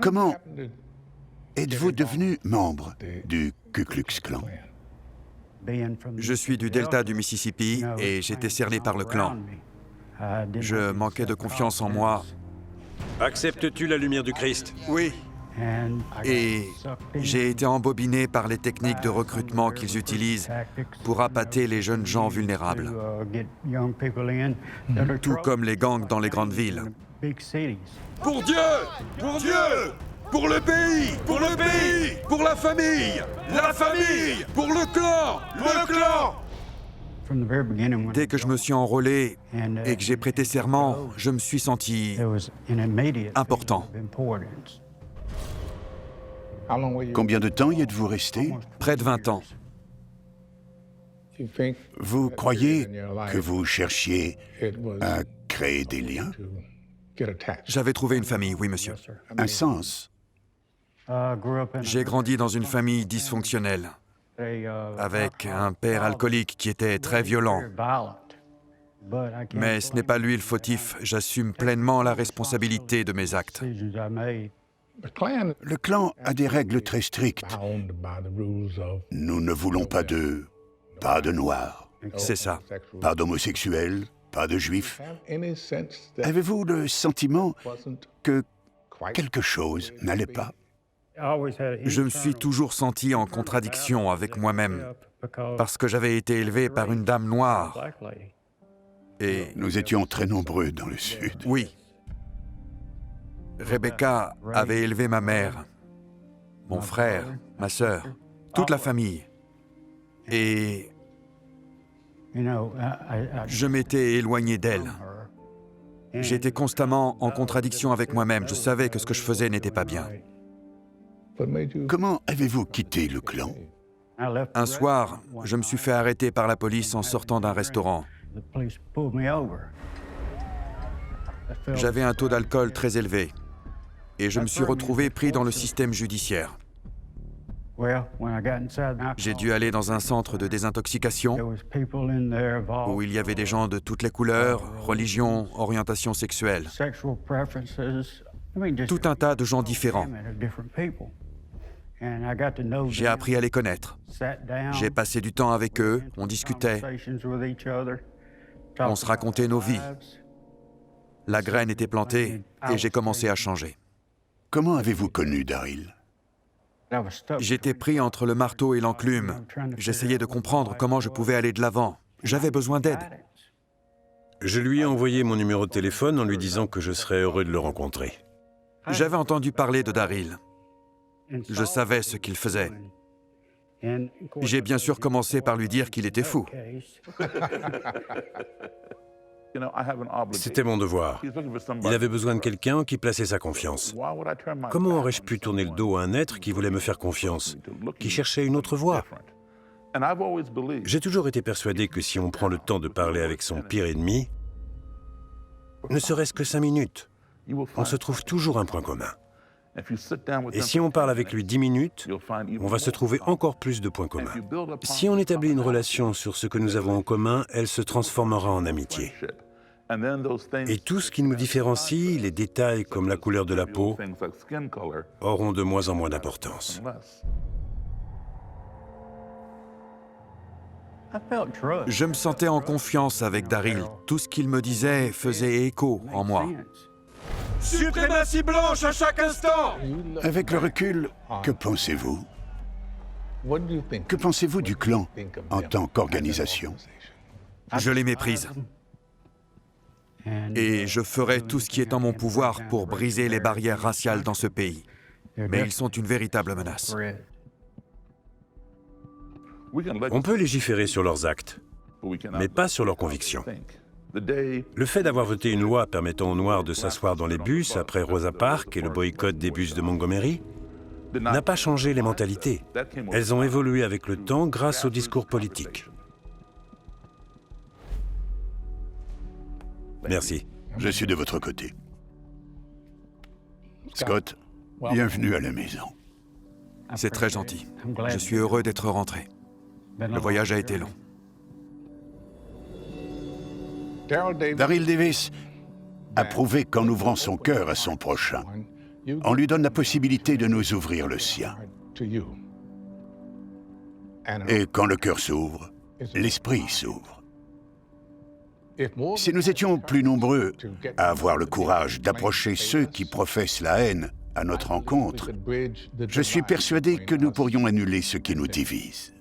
Comment êtes-vous devenu membre du Ku Klux Klan? Je suis du delta du Mississippi et j'étais cerné par le clan. Je manquais de confiance en moi. Acceptes-tu la lumière du Christ? Oui. Et j'ai été embobiné par les techniques de recrutement qu'ils utilisent pour appâter les jeunes gens vulnérables, tout comme les gangs dans les grandes villes. Pour Dieu! Pour Dieu! Pour le pays! Pour le pays! Pour la famille! La famille! Pour le clan! Le clan! Dès que je me suis enrôlé et que j'ai prêté serment, je me suis senti important. Combien de temps y êtes-vous resté? Près de 20 ans. Vous croyez que vous cherchiez à créer des liens? J'avais trouvé une famille, oui, monsieur. Un sens? J'ai grandi dans une famille dysfonctionnelle, avec un père alcoolique qui était très violent. Mais ce n'est pas lui le fautif, j'assume pleinement la responsabilité de mes actes. Le clan a des règles très strictes. Nous ne voulons pas de noirs, C'est ça. pas d'homosexuels, pas de juifs. Avez-vous le sentiment que quelque chose n'allait pas? Je me suis toujours senti en contradiction avec moi-même, parce que j'avais été élevé par une dame noire. Et Nous étions très nombreux dans le Sud. oui, Rebecca avait élevé ma mère, mon frère, ma sœur, toute la famille. Et je m'étais éloigné d'elle. J'étais constamment en contradiction avec moi-même. Je savais que ce que je faisais n'était pas bien. Comment avez-vous quitté le clan? Un soir, je me suis fait arrêter par la police en sortant d'un restaurant. J'avais un taux d'alcool très élevé et je me suis retrouvé pris dans le système judiciaire. J'ai dû aller dans un centre de désintoxication où il y avait des gens de toutes les couleurs, religions, orientations sexuelles, tout un tas de gens différents. J'ai appris à les connaître. J'ai passé du temps avec eux, on discutait, on se racontait nos vies. La graine était plantée et j'ai commencé à changer. Comment avez-vous connu Daryl? J'étais pris entre le marteau et l'enclume. J'essayais de comprendre comment je pouvais aller de l'avant. J'avais besoin d'aide. Je lui ai envoyé mon numéro de téléphone en lui disant que je serais heureux de le rencontrer. J'avais entendu parler de Daryl. Je savais ce qu'il faisait. J'ai bien sûr commencé par lui dire qu'il était fou. C'était mon devoir. Il avait besoin de quelqu'un qui plaçait sa confiance. Comment aurais-je pu tourner le dos à un être qui voulait me faire confiance, qui cherchait une autre voie? J'ai toujours été persuadé que si on prend le temps de parler avec son pire ennemi, ne serait-ce que 5 minutes, on se trouve toujours un point commun. Et si on parle avec lui 10 minutes, on va se trouver encore plus de points communs. Si on établit une relation sur ce que nous avons en commun, elle se transformera en amitié. Et tout ce qui nous différencie, les détails comme la couleur de la peau, auront de moins en moins d'importance. Je me sentais en confiance avec Daryl. Tout ce qu'il me disait faisait écho en moi. Suprématie blanche à chaque instant! Avec le recul, que pensez-vous? Que pensez-vous du clan en tant qu'organisation? Je les méprise. Et je ferai tout ce qui est en mon pouvoir pour briser les barrières raciales dans ce pays. Mais ils sont une véritable menace. On peut légiférer sur leurs actes, mais pas sur leurs convictions. Le fait d'avoir voté une loi permettant aux Noirs de s'asseoir dans les bus après Rosa Parks et le boycott des bus de Montgomery n'a pas changé les mentalités. Elles ont évolué avec le temps grâce au discours politique. Merci. Je suis de votre côté. Scott, bienvenue à la maison. C'est très gentil. Je suis heureux d'être rentré. Le voyage a été long. Daryl Davis a prouvé qu'en ouvrant son cœur à son prochain, on lui donne la possibilité de nous ouvrir le sien. Et quand le cœur s'ouvre, l'esprit s'ouvre. Si nous étions plus nombreux à avoir le courage d'approcher ceux qui professent la haine à notre rencontre, je suis persuadé que nous pourrions annuler ce qui nous divise.